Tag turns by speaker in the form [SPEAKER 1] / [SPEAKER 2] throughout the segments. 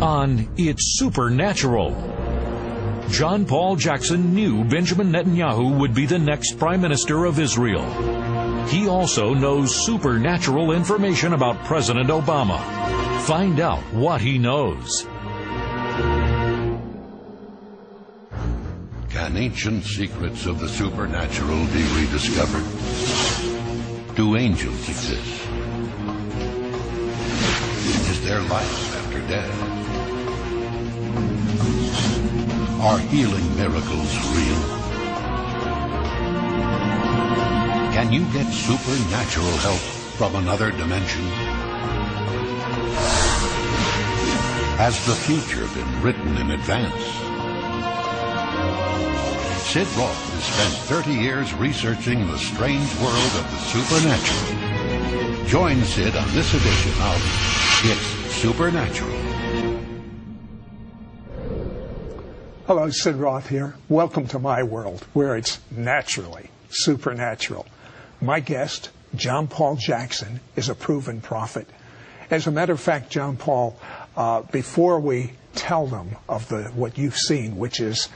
[SPEAKER 1] on It's Supernatural. John Paul Jackson knew Benjamin Netanyahu would be the next Prime Minister of Israel. He also knows supernatural information about President Obama. Find out what he knows.
[SPEAKER 2] Can ancient secrets of the supernatural be rediscovered? Do angels exist? Is there life after death? Are healing miracles real? Can you get supernatural help from another dimension? Has the future been written in advance? Sid Roth has spent 30 years researching the strange world of the supernatural. Join Sid on this edition of It's Supernatural.
[SPEAKER 3] Hello, Sid Roth here. Welcome to my world, where it's naturally supernatural. My guest, John Paul Jackson, is a proven prophet. As a matter of fact, John Paul, before we tell them of what you've seen, which is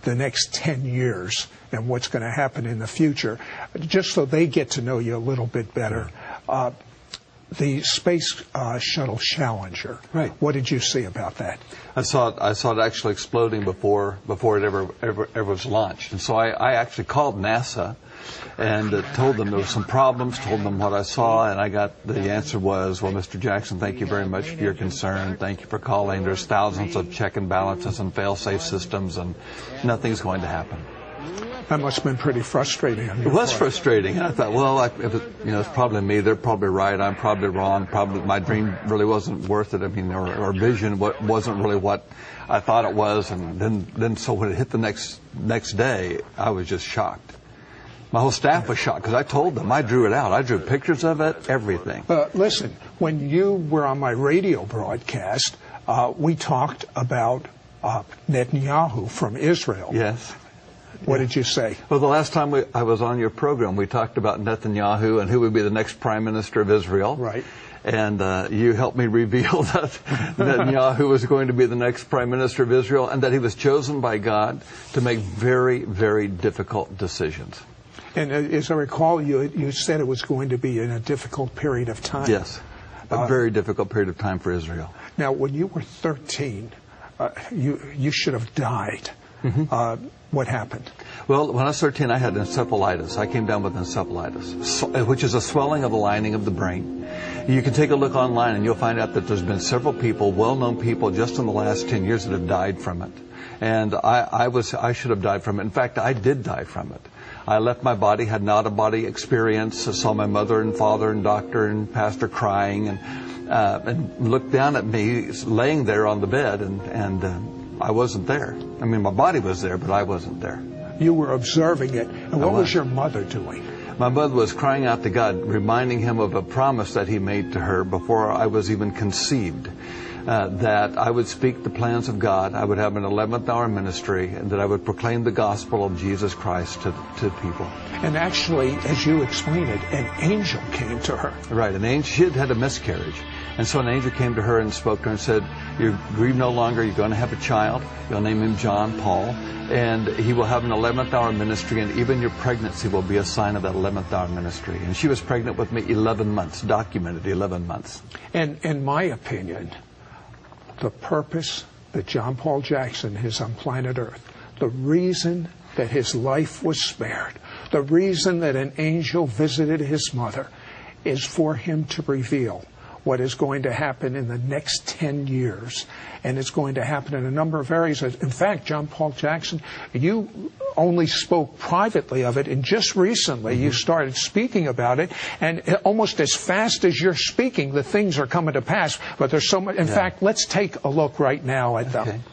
[SPEAKER 3] the next 10 years and what's going to happen in the future, just so they get to know you a little bit better, the Space Shuttle Challenger.
[SPEAKER 4] Right. What
[SPEAKER 3] did you see about that?
[SPEAKER 4] I saw it actually exploding before it ever was launched. And so I actually called NASA and told them there were some problems, told them what I saw, and I got the answer was, well, Mr. Jackson, thank you very much for your concern. Thank you for calling. There's thousands of check and balances and fail-safe systems, and nothing's going to happen.
[SPEAKER 3] That must have been pretty frustrating.
[SPEAKER 4] It was frustrating. And I thought, well, it's probably me. They're probably right. I'm probably wrong. Probably my dream really wasn't worth it. I mean, or vision wasn't really what I thought it was. And then so when it hit the next day, I was just shocked. My whole staff was shocked because I told them. I drew it out. I drew pictures of it, everything.
[SPEAKER 3] Listen, when you were on my radio broadcast, we talked about Netanyahu from Israel.
[SPEAKER 4] Yes.
[SPEAKER 3] What did you say?
[SPEAKER 4] Well, the last time I was on your program, we talked about Netanyahu and who would be the next Prime Minister of Israel.
[SPEAKER 3] Right.
[SPEAKER 4] And you helped me reveal that Netanyahu was going to be the next Prime Minister of Israel and that he was chosen by God to make very, very difficult decisions.
[SPEAKER 3] And as I recall, you said it was going to be in a difficult period of time.
[SPEAKER 4] Yes, a very difficult period of time for Israel.
[SPEAKER 3] Now, when you were 13, you should have died.
[SPEAKER 4] Mm-hmm.
[SPEAKER 3] What happened?
[SPEAKER 4] Well, when I was 13, I had encephalitis. I came down with encephalitis, which is a swelling of the lining of the brain. You can take a look online and you'll find out that there's been several people, well-known people, just in the last 10 years that have died from it. And I should have died from it. In fact, I did die from it. I left my body, had an out-of-body experience. I saw my mother and father and doctor and pastor crying and looked down at me laying there on the bed and I wasn't there. I mean, my body was there, but I wasn't there.
[SPEAKER 3] You were observing it. And what was your mother doing?
[SPEAKER 4] My mother was crying out to God, reminding him of a promise that he made to her before I was even conceived, that I would speak the plans of God, I would have an 11th hour ministry, and that I would proclaim the gospel of Jesus Christ to people.
[SPEAKER 3] And actually, as you explained it, an angel came to her.
[SPEAKER 4] Right, an angel. She had had a miscarriage. And so an angel came to her and spoke to her and said, you grieve no longer, you're going to have a child, you'll name him John Paul, and he will have an 11th hour ministry, and even your pregnancy will be a sign of that 11th hour ministry. And she was pregnant with me 11 months, documented 11 months. And
[SPEAKER 3] in my opinion, the purpose that John Paul Jackson is on planet Earth, the reason that his life was spared, the reason that an angel visited his mother, is for him to reveal what is going to happen in the next 10 years. And it's going to happen in a number of areas. In fact, John Paul Jackson, you only spoke privately of it, and just recently you started speaking about it, and almost as fast as you're speaking, the things are coming to pass. But there's so much. In fact, let's take a look right now at them.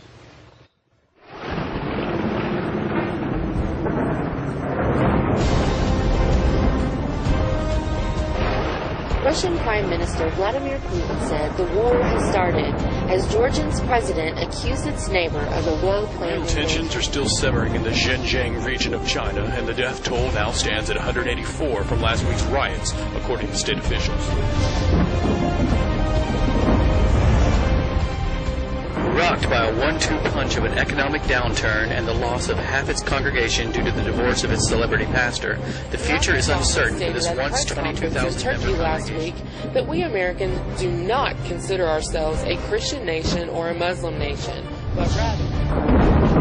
[SPEAKER 5] Russian Prime Minister Vladimir Putin said the war has started as Georgia's president accused its neighbor of a well-planned invasion.
[SPEAKER 6] Tensions are still simmering in the Xinjiang region of China, and the death toll now stands at 184 from last week's riots, according to state officials. rocked by a 1-2 punch of an economic downturn and the loss of half its congregation due to the divorce of its celebrity pastor, the future is uncertain for this once 22,000
[SPEAKER 5] Turkey last week that we Americans do not consider ourselves a Christian nation or a Muslim nation, but rather...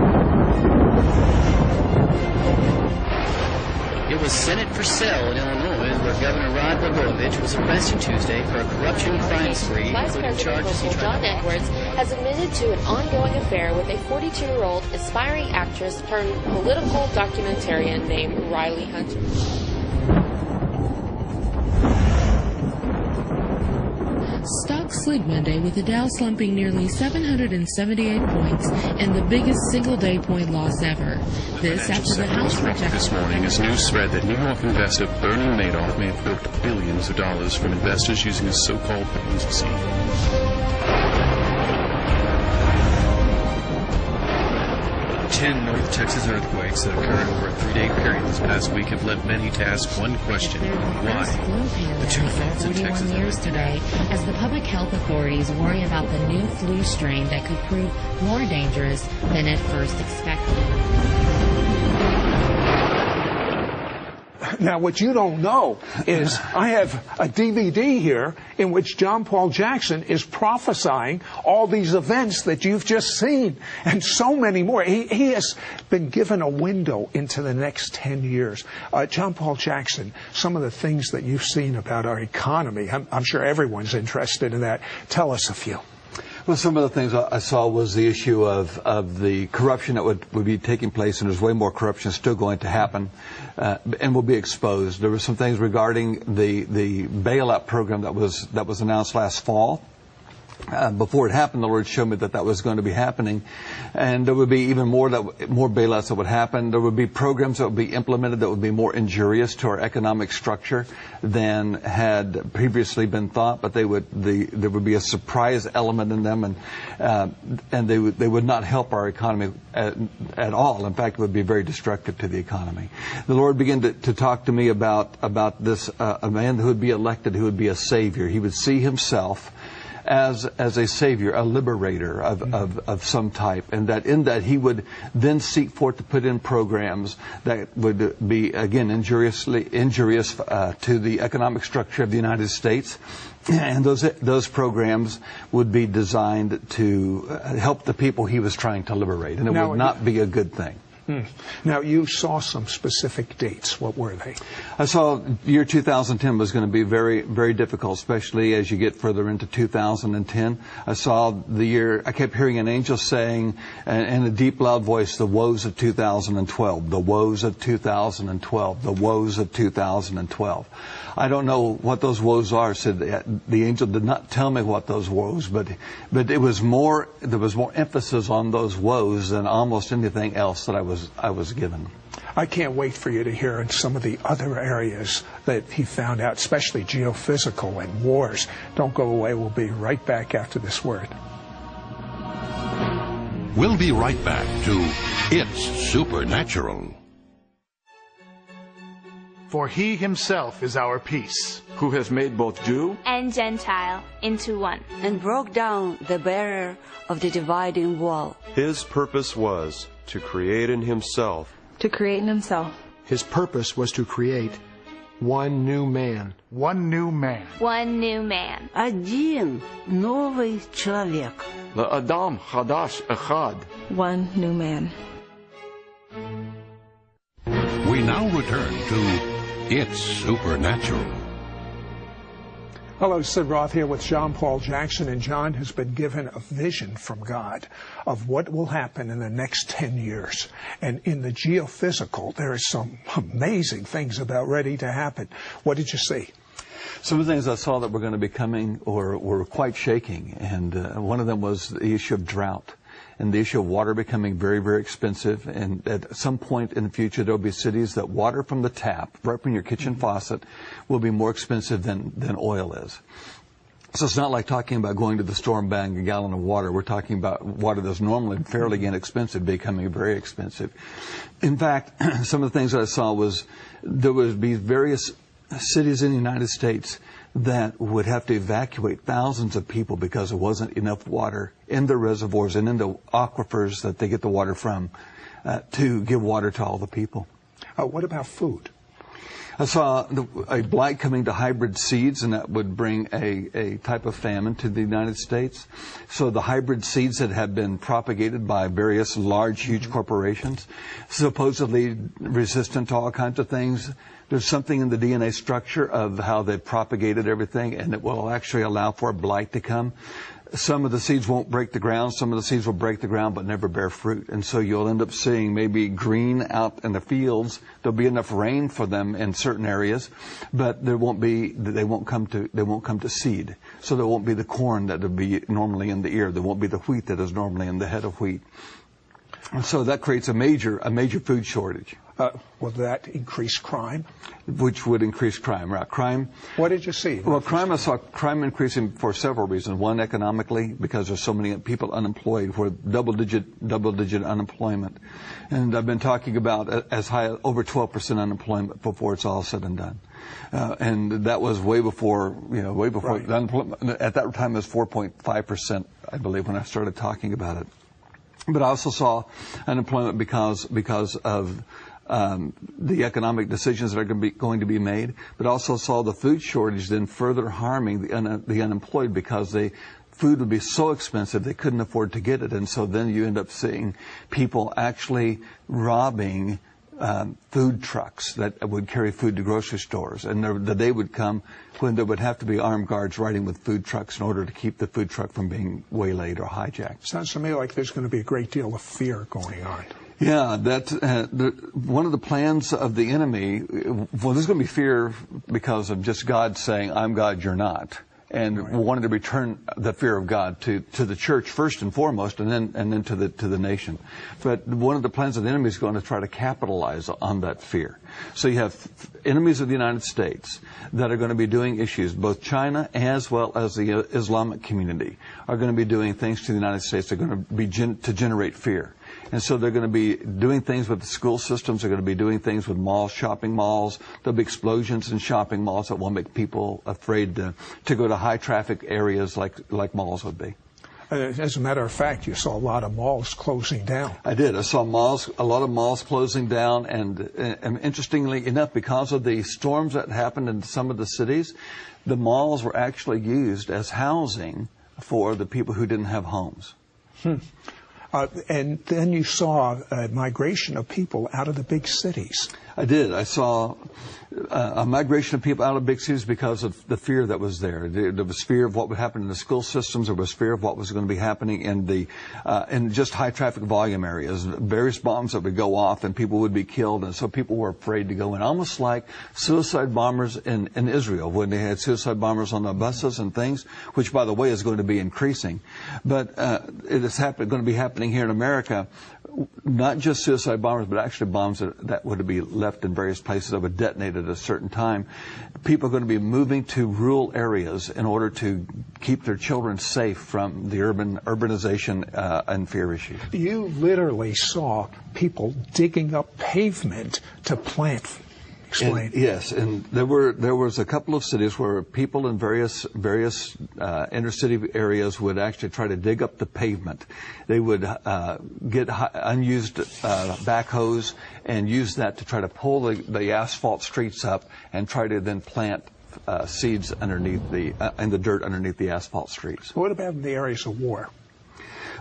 [SPEAKER 7] It was Senate for sale in Illinois, where Governor Rod Blagojevich was arrested Tuesday for a corruption crime spree,
[SPEAKER 5] Vice
[SPEAKER 7] including charges he
[SPEAKER 5] President John Edwards has admitted to an ongoing affair with a 42-year-old aspiring actress turned political documentarian named Riley Hunter.
[SPEAKER 8] Stocks slid Monday with the Dow slumping nearly 778 points and the biggest single-day point loss ever. This after the House rejected
[SPEAKER 6] this morning as news spread that New York investor Bernie Madoff may have bilked billions of dollars from investors using a so-called Ponzi scheme. 10 North Texas earthquakes that occurred over a 3-day period this past week have led many to ask one question: why? The two faults in Texas
[SPEAKER 8] years today, as the public health authorities worry about the new flu strain that could prove more dangerous than at first expected.
[SPEAKER 3] Now, what you don't know is I have a DVD here in which John Paul Jackson is prophesying all these events that you've just seen and so many more. He has been given a window into the next 10 years. John Paul Jackson, some of the things that you've seen about our economy, I'm sure everyone's interested in that. Tell us a few.
[SPEAKER 4] Well, some of the things I saw was the issue of the corruption that would be taking place, and there's way more corruption still going to happen and will be exposed. There were some things regarding the bailout program that was announced last fall. Before it happened, the Lord showed me that was going to be happening, and there would be even more bailouts that would happen. There would be programs that would be implemented that would be more injurious to our economic structure than had previously been thought. But there would be a surprise element in them, and they would not help our economy at all. In fact, it would be very destructive to the economy. The Lord began to talk to me about this a man who would be elected, who would be a savior. He would see himself as a savior, a liberator of some type, and that in that he would then seek forth to put in programs that would be, again, injurious to the economic structure of the United States. And those programs would be designed to help the people he was trying to liberate, and it would not be a good thing.
[SPEAKER 3] Now, you saw some specific dates. What were they?
[SPEAKER 4] I saw year 2010 was going to be very, very difficult, especially as you get further into 2010. I saw the year, I kept hearing an angel saying in a deep, loud voice, the woes of 2012, the woes of 2012, the woes of 2012. I don't know what those woes are, said the angel did not tell me what those woes, but it was more, there was more emphasis on those woes than almost anything else that I was given.
[SPEAKER 3] I can't wait for you to hear in some of the other areas that he found out, especially geophysical and wars. Don't go away. We'll be right back after this word.
[SPEAKER 2] We'll be right back to It's Supernatural.
[SPEAKER 9] For he himself is our peace,
[SPEAKER 10] who has made both Jew
[SPEAKER 11] and Gentile into one,
[SPEAKER 12] and broke down the barrier of the dividing wall.
[SPEAKER 10] His purpose was to create in himself.
[SPEAKER 9] His purpose was to create one new man. One new man.
[SPEAKER 11] One new man.
[SPEAKER 12] Один новый человек.
[SPEAKER 10] L'adam chadash echad.
[SPEAKER 8] One new man.
[SPEAKER 2] We now return to It's Supernatural.
[SPEAKER 3] Hello, Sid Roth here with John Paul Jackson, and John has been given a vision from God of what will happen in the next 10 years. And in the geophysical, there are some amazing things about ready to happen. What did you see?
[SPEAKER 4] Some of the things I saw that were going to be coming or were quite shaking, and one of them was the issue of drought. And the issue of water becoming very, very expensive. And at some point in the future, there will be cities that water from the tap, right from your kitchen faucet, will be more expensive than oil is. So it's not like talking about going to the store and buying a gallon of water. We're talking about water that's normally fairly inexpensive becoming very expensive. In fact, some of the things that I saw was there would be various cities in the United States that would have to evacuate thousands of people because there wasn't enough water in the reservoirs and in the aquifers that they get the water from to give water to all the people.
[SPEAKER 3] What about food?
[SPEAKER 4] I saw a blight coming to hybrid seeds, and that would bring a type of famine to the United States. So the hybrid seeds that have been propagated by various large, huge corporations, supposedly resistant to all kinds of things. There's something in the DNA structure of how they've propagated everything, and it will actually allow for a blight to come. Some of the seeds won't break the ground. Some of the seeds will break the ground but never bear fruit. And so you'll end up seeing maybe green out in the fields. There'll be enough rain for them in certain areas, but they won't come to seed. So there won't be the corn that would be normally in the ear. There won't be the wheat that is normally in the head of wheat. And so that creates a major food shortage.
[SPEAKER 3] Will that increase crime?
[SPEAKER 4] Which would increase crime, right? Crime.
[SPEAKER 3] What did you see?
[SPEAKER 4] Well, I saw crime increasing for several reasons. One, economically, because there's so many people unemployed, for double-digit unemployment. And I've been talking about as high as over 12% unemployment before it's all said and done. And that was way before, right. The unemployment at that time it was 4.5%, I believe, when I started talking about it. But I also saw unemployment because of the economic decisions that are going to be made, but also saw the food shortage then further harming the unemployed because food would be so expensive they couldn't afford to get it. And so then you end up seeing people actually robbing food trucks that would carry food to grocery stores. And the day would come when there would have to be armed guards riding with food trucks in order to keep the food truck from being waylaid or hijacked.
[SPEAKER 3] Sounds to me like there's going to be a great deal of fear going on.
[SPEAKER 4] Yeah, one of the plans of the enemy, well, there's going to be fear because of just God saying, I'm God, you're not. And right. Wanted to return the fear of God to the church first and foremost, and then to the nation. But one of the plans of the enemy is going to try to capitalize on that fear. So you have enemies of the United States that are going to be doing issues. Both China as well as the Islamic community are going to be doing things to the United States that are going to be to generate fear. And so they're going to be doing things with the school systems. They're going to be doing things with malls, shopping malls. There'll be explosions in shopping malls that will make people afraid to go to high traffic areas like malls would be.
[SPEAKER 3] As a matter of fact, you saw a lot of malls closing down.
[SPEAKER 4] I did. I saw a lot of malls closing down, and interestingly enough, because of the storms that happened in some of the cities, the malls were actually used as housing for the people who didn't have homes.
[SPEAKER 3] And then you saw a migration of people out of the big cities.
[SPEAKER 4] I did. I saw a migration of people out of big cities because of the fear that was there. There was fear of what would happen in the school systems. There was fear of what was going to be happening in just high traffic volume areas. Various bombs that would go off and people would be killed, and so people were afraid to go in. Almost like suicide bombers in Israel when they had suicide bombers on the buses and things, which, by the way, is going to be increasing. But it is going to be happening here in America. Not just suicide bombers, but actually bombs that would be left in various places that would detonate at a certain time. People are going to be moving to rural areas in order to keep their children safe from the urbanization and fear issues.
[SPEAKER 3] You literally saw people digging up pavement to plant. Explain.
[SPEAKER 4] Yes, and there was a couple of cities where people in various inner city areas would actually try to dig up the pavement. They would get unused backhoes and use that to try to pull the asphalt streets up and try to then plant seeds underneath in the dirt underneath the asphalt streets.
[SPEAKER 3] What about in the areas of war?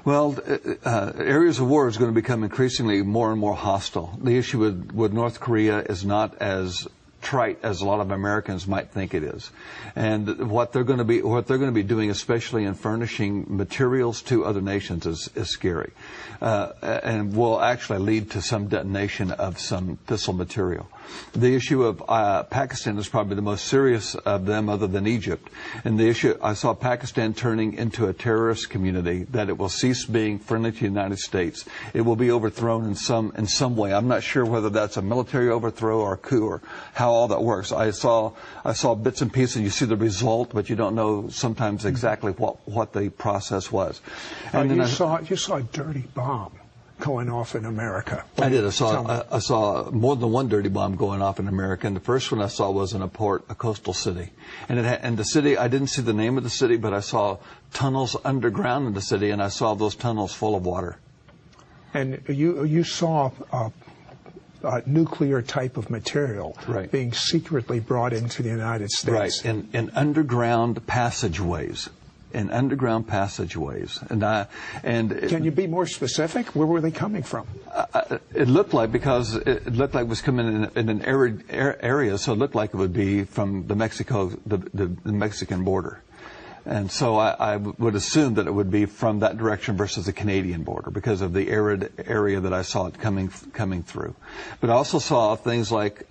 [SPEAKER 4] Well, areas of war is going to become increasingly more and more hostile. The issue with North Korea is not as trite as a lot of Americans might think it is, and what they're going to be doing, especially in furnishing materials to other nations, is scary, and will actually lead to some detonation of some fissile material. The issue of Pakistan is probably the most serious of them, other than Egypt. And the issue, I saw Pakistan turning into a terrorist community, that it will cease being friendly to the United States. It will be overthrown in some way. I'm not sure whether that's a military overthrow or a coup or how all that works. I saw bits and pieces. You see the result, but you don't know sometimes exactly what the process was.
[SPEAKER 3] And then you saw a dirty bomb going off in America.
[SPEAKER 4] I did. I saw more than one dirty bomb going off in America, and the first one I saw was in a coastal city. And the city, I didn't see the name of the city, but I saw tunnels underground in the city, and I saw those tunnels full of water. And
[SPEAKER 3] you saw nuclear type of material being secretly brought into the United States.
[SPEAKER 4] Right, in underground passageways. In underground passageways, and
[SPEAKER 3] can you be more specific? Where were they coming from?
[SPEAKER 4] It looked like, because it looked like it was coming in an arid area, so it looked like it would be from the Mexican border. And so I would assume that it would be from that direction versus the Canadian border, because of the arid area that I saw it coming through. But I also saw things like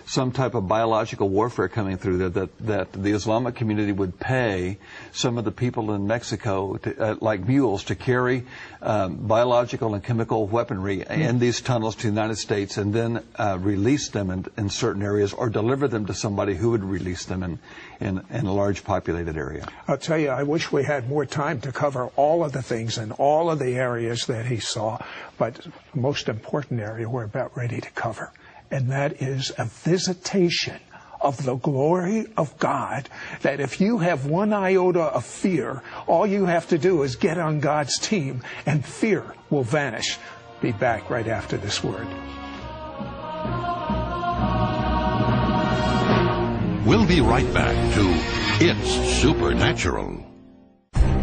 [SPEAKER 4] some type of biological warfare coming through there, that the Islamic community would pay some of the people in Mexico, like mules, to carry biological and chemical weaponry in these tunnels to the United States, and then release them in certain areas, or deliver them to somebody who would release them in a large populated area.
[SPEAKER 3] I'll tell you, I wish we had more time to cover all of the things in all of the areas that he saw, but the most important area we're about ready to cover, and that is a visitation of the glory of God, that if you have one iota of fear, all you have to do is get on God's team, and fear will vanish. Be back right after this word.
[SPEAKER 2] We'll be right back to It's Supernatural.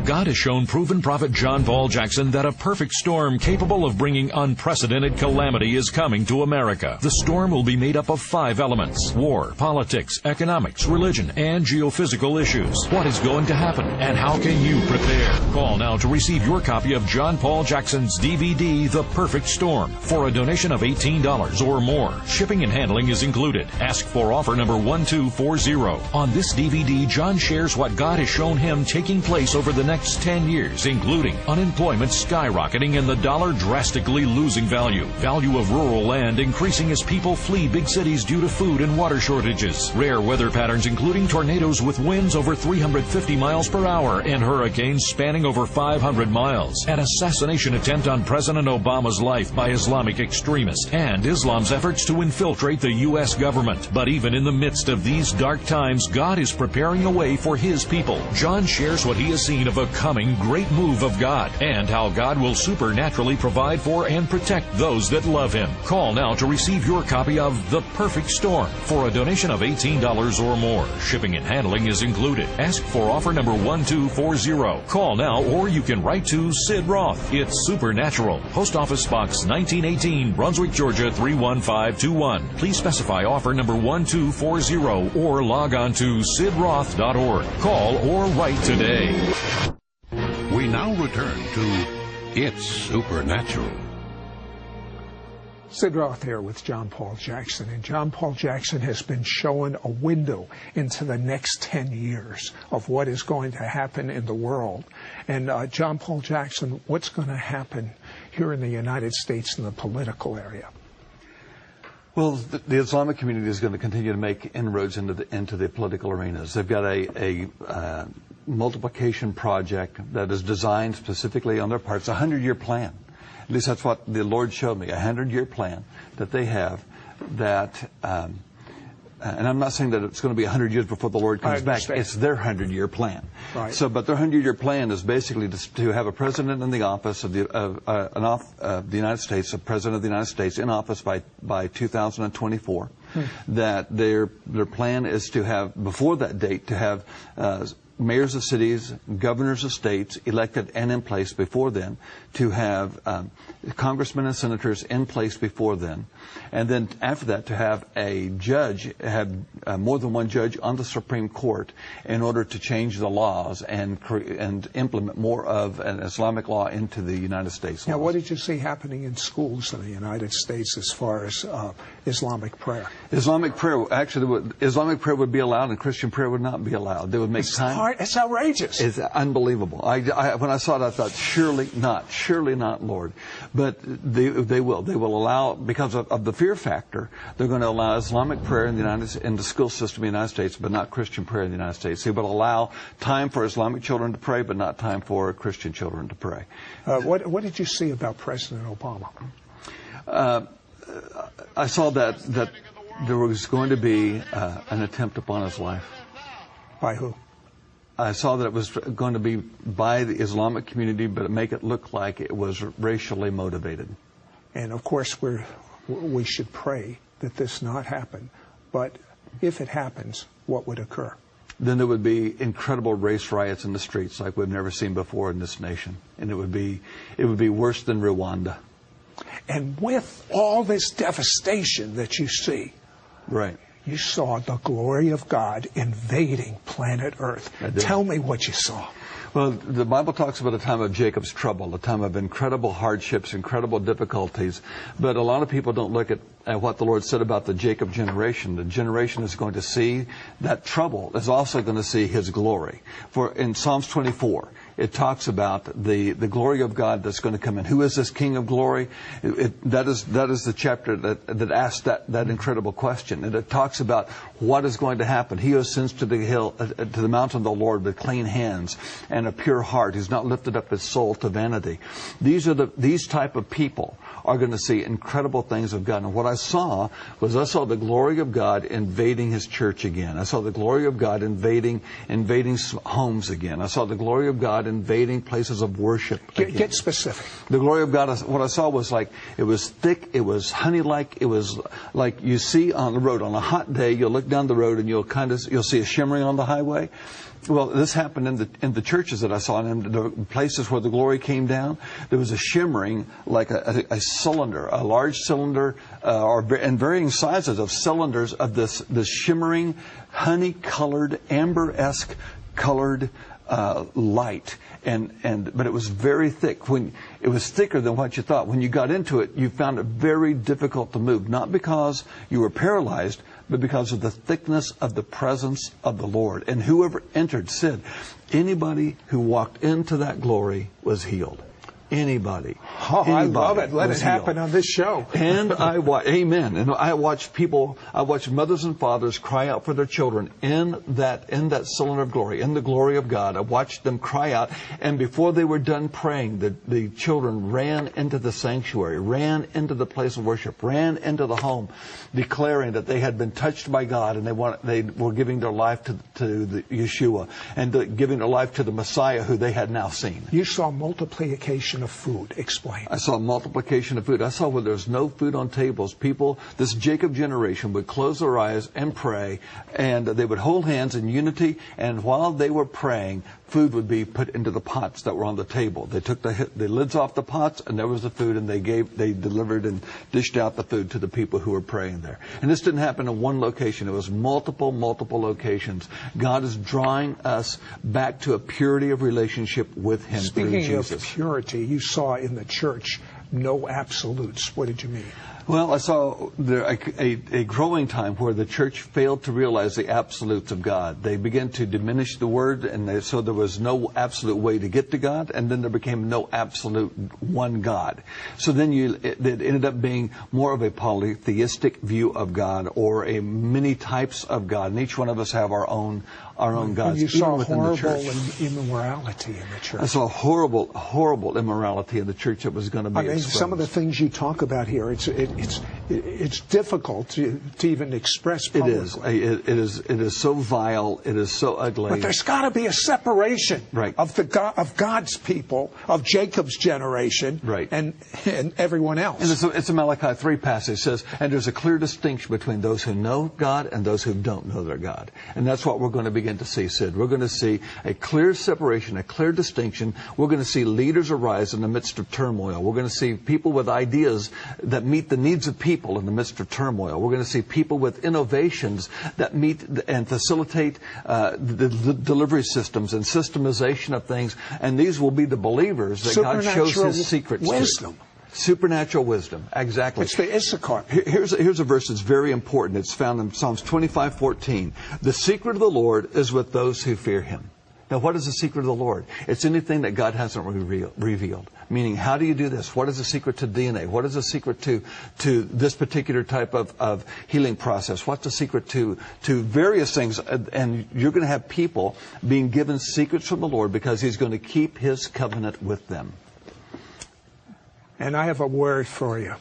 [SPEAKER 1] God has shown proven prophet John Paul Jackson that a perfect storm capable of bringing unprecedented calamity is coming to America. The storm will be made up of 5 elements: war, politics, economics, religion, and geophysical issues. What is going to happen, and how can you prepare? Call now to receive your copy of John Paul Jackson's DVD, The Perfect Storm, for a donation of $18 or more. Shipping and handling is included. Ask for offer number 1240. On this DVD, John shares what God has shown him taking place over the next 10 years, including unemployment skyrocketing and the dollar drastically losing value of rural land increasing as people flee big cities due to food and water shortages, rare weather patterns including tornadoes with winds over 350 miles per hour and hurricanes spanning over 500 miles, an assassination attempt on President Obama's life by Islamic extremists, and Islam's efforts to infiltrate the U.S. government. But even in the midst of these dark times, God is preparing a way for His people. John shares what he has seen of a coming great move of God, and how God will supernaturally provide for and protect those that love Him. Call now to receive your copy of The Perfect Storm for a donation of $18 or more. Shipping and handling is included. Ask for offer number 1240. Call now, or you can write to Sid Roth. It's Supernatural. Post Office Box 1918, Brunswick, Georgia 31521. Please specify offer number 1240 or log on to sidroth.org. Call or write today.
[SPEAKER 2] We now return to It's Supernatural.
[SPEAKER 3] Sid Roth here with John Paul Jackson, and John Paul Jackson has been showing a window into the next 10 years of what is going to happen in the world. And John Paul Jackson, what's going to happen here in the United States in the political area?
[SPEAKER 4] Well, the Islamic community is going to continue to make inroads into the political arenas. They've got a multiplication project that is designed specifically on their part. It's a 100-year plan. At least that's what the Lord showed me, a 100-year plan that they have that, and I'm not saying that it's going to be 100 years before the Lord comes back. It's their 100-year plan. Right. So, but their 100-year plan is basically to have a president in the office of the United States, a president of the United States in office by 2024. That their plan is to have, before that date, to have mayors of cities, governors of states elected and in place before then, to have congressmen and senators in place before then, and then after that to have a judge, have more than one judge on the Supreme Court in order to change the laws and implement more of an Islamic law into the United States laws.
[SPEAKER 3] Now, what did you see happening in schools in the United States as far as Islamic prayer?
[SPEAKER 4] Islamic prayer would be allowed, and Christian prayer would not be allowed. They would make time.
[SPEAKER 3] It's outrageous.
[SPEAKER 4] It's unbelievable. When I saw it, I thought, surely not, Lord. But they will. They will allow, because of the fear factor, they're going to allow Islamic prayer in the school system in the United States, but not Christian prayer in the United States. They will allow time for Islamic children to pray, but not time for Christian children to pray.
[SPEAKER 3] What did you see about President Obama?
[SPEAKER 4] I saw that there was going to be an attempt upon his life.
[SPEAKER 3] By who?
[SPEAKER 4] I saw that it was going to be by the Islamic community, but make it look like it was racially motivated.
[SPEAKER 3] And of course, we should pray that this not happen. But if it happens, what would occur?
[SPEAKER 4] Then there would be incredible race riots in the streets like we've never seen before in this nation, and it would be worse than Rwanda.
[SPEAKER 3] And with all this devastation that you see,
[SPEAKER 4] right,
[SPEAKER 3] you saw the glory of God invading planet Earth. Tell me what you saw.
[SPEAKER 4] Well, the Bible talks about a time of Jacob's trouble, a time of incredible hardships, incredible difficulties. But a lot of people don't look at what the Lord said about the Jacob generation. The generation is going to see that trouble, is also going to see His glory. For in Psalms 24, it talks about the glory of God that's going to come in. Who is this King of glory? That is the chapter that asks that incredible question. And it talks about what is going to happen. He who ascends to the mountain of the Lord with clean hands and a pure heart, who's not lifted up his soul to vanity. These type of people are going to see incredible things of God. And what I saw the glory of God invading His church again. I saw the glory of God invading homes again. I saw the glory of God invading places of worship again.
[SPEAKER 3] Get specific.
[SPEAKER 4] The glory of God, what I saw was like, it was thick, it was honey-like, it was like you see on the road. On a hot day, you'll look down the road and you'll see a shimmering on the highway. Well, this happened in the churches that I saw, and in the places where the glory came down. There was a shimmering, like a cylinder, a large cylinder, and varying sizes of cylinders of this shimmering, honey-colored, amber-esque colored light. But it was very thick. It was thicker than what you thought. When you got into it, you found it very difficult to move, not because you were paralyzed, but because of the thickness of the presence of the Lord. And whoever entered said, anybody who walked into that glory was healed. Anybody.
[SPEAKER 3] Oh, I love it. Let it happen on this show.
[SPEAKER 4] And amen. And I watched mothers and fathers cry out for their children in that cylinder of glory, in the glory of God. I watched them cry out, and before they were done praying, the children ran into the sanctuary, ran into the place of worship, ran into the home, declaring that they had been touched by God, and they were giving their life to the Yeshua, and giving their life to the Messiah who they had now seen.
[SPEAKER 3] You saw multiplication of food. Explain.
[SPEAKER 4] I saw multiplication of food. I saw where there's no food on tables. People, this Jacob generation, would close their eyes and pray, and they would hold hands in unity, and while they were praying, food would be put into the pots that were on the table. They took the lids off the pots, and there was the food, and they delivered and dished out the food to the people who were praying there. And this didn't happen in one location. It was multiple locations. God is drawing us back to a purity of relationship with Him through Jesus.
[SPEAKER 3] Speaking of purity, you saw in the church no absolutes. What did you mean?
[SPEAKER 4] Well, I saw a growing time where the church failed to realize the absolutes of God. They began to diminish the Word, and so there was no absolute way to get to God, and then there became no absolute one God. So then it ended up being more of a polytheistic view of God, or a many types of God, and each one of us have our own gods.
[SPEAKER 3] You saw horrible immorality in the church.
[SPEAKER 4] I saw horrible immorality in the church that was going to be exposed.
[SPEAKER 3] Some of the things you talk about here, it's difficult to even express publicly.
[SPEAKER 4] It is so vile. It is so ugly.
[SPEAKER 3] But there's got to be a separation of God's people, of Jacob's generation, and everyone else.
[SPEAKER 4] And it's a Malachi 3 passage. It says, and there's a clear distinction between those who know God and those who don't know their God. And that's what we're going to begin to see, Sid. We're going to see a clear separation, a clear distinction. We're going to see leaders arise in the midst of turmoil. We're going to see people with ideas that meet the needs of people in the midst of turmoil. We're going to see people with innovations that meet and facilitate the delivery systems and systemization of things. And these will be the believers that God shows His secrets
[SPEAKER 3] wisdom.
[SPEAKER 4] to. Supernatural wisdom, exactly.
[SPEAKER 3] It's the Issachar.
[SPEAKER 4] Here's a verse that's very important. It's found in Psalms 25:14. The secret of the Lord is with those who fear Him. Now, what is the secret of the Lord? It's anything that God hasn't revealed. Meaning, how do you do this? What is the secret to DNA? What is the secret to this particular type of healing process? What's the secret to various things? And you're going to have people being given secrets from the Lord because He's going to keep His covenant with them.
[SPEAKER 3] And I have a word for you.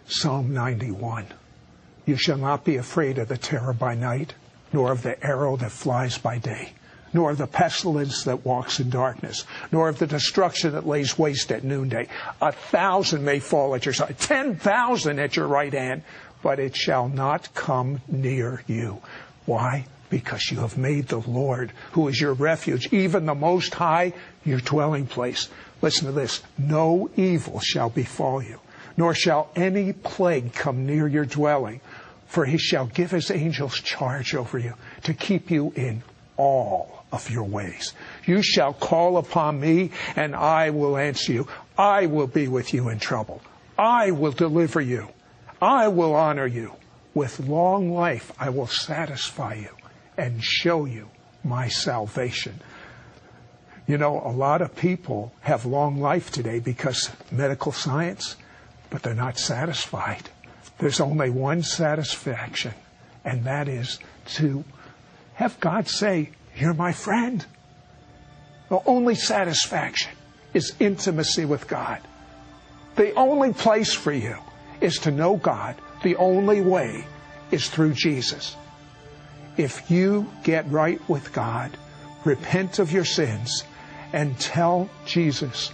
[SPEAKER 3] Psalm 91. You shall not be afraid of the terror by night, nor of the arrow that flies by day, nor of the pestilence that walks in darkness, nor of the destruction that lays waste at noonday. 1,000 may fall at your side, 10,000 at your right hand, but it shall not come near you. Why? Because you have made the Lord, who is your refuge, even the Most High, your dwelling place. Listen to this. No evil shall befall you, nor shall any plague come near your dwelling. For He shall give His angels charge over you, to keep you in all of your ways. You shall call upon me, and I will answer you. I will be with you in trouble. I will deliver you. I will honor you. With long life I will satisfy you and show you my salvation. You know, a lot of people have long life today because medical science, but they're not satisfied. There's only one satisfaction, and that is to have God say, you're my friend. The only satisfaction is intimacy with God. The only place for you is to know God. The only way is through Jesus. If you get right with God, repent of your sins, and tell Jesus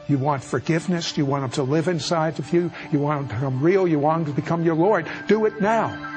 [SPEAKER 3] you want forgiveness, you want Him to live inside of you, you want Him to become real, you want Him to become your Lord, do it now.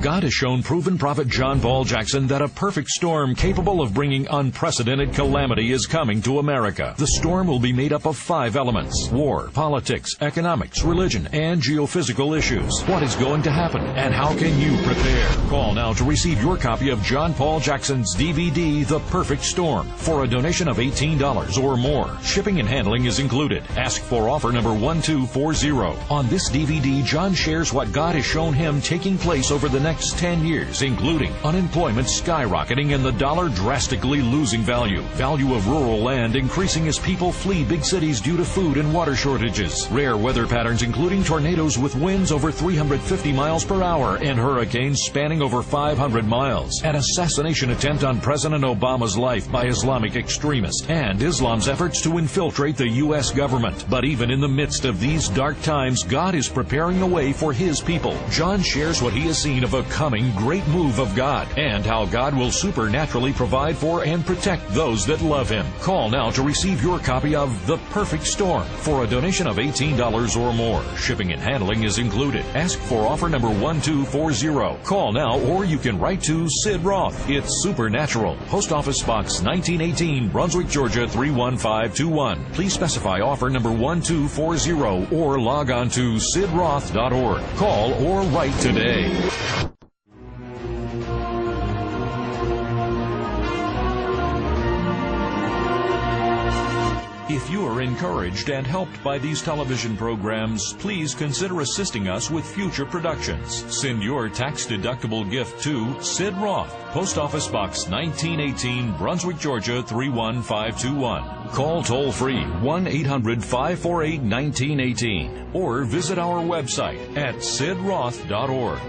[SPEAKER 1] God has shown proven prophet John Paul Jackson that a perfect storm capable of bringing unprecedented calamity is coming to America. The storm will be made up of 5 elements: war, politics, economics, religion, and geophysical issues. What is going to happen, and how can you prepare? Call now to receive your copy of John Paul Jackson's DVD, The Perfect Storm, for a donation of $18 or more. Shipping and handling is included. Ask for offer number 1240. On this DVD, John shares what God has shown him taking place over the next 10 years, including unemployment skyrocketing and the dollar drastically losing value of rural land increasing as people flee big cities due to food and water shortages, rare weather patterns including tornadoes with winds over 350 miles per hour and hurricanes spanning over 500 miles, an assassination attempt on President Obama's life by Islamic extremists, and Islam's efforts to infiltrate the U.S. government. But even in the midst of these dark times, God is preparing the way for His people. John shares what he has seen of a coming great move of God and how God will supernaturally provide for and protect those that love Him. Call now to receive your copy of The Perfect Storm for a donation of $18 or more. Shipping and handling is included. Ask for offer number 1240. Call now, or you can write to Sid Roth. It's Supernatural. Post Office Box 1918, Brunswick, Georgia 31521. Please specify offer number 1240 or log on to sidroth.org. Call or write today. If you are encouraged and helped by these television programs, please consider assisting us with future productions. Send your tax-deductible gift to Sid Roth, Post Office Box 1918, Brunswick, Georgia 31521. Call toll-free 1-800-548-1918 or visit our website at sidroth.org.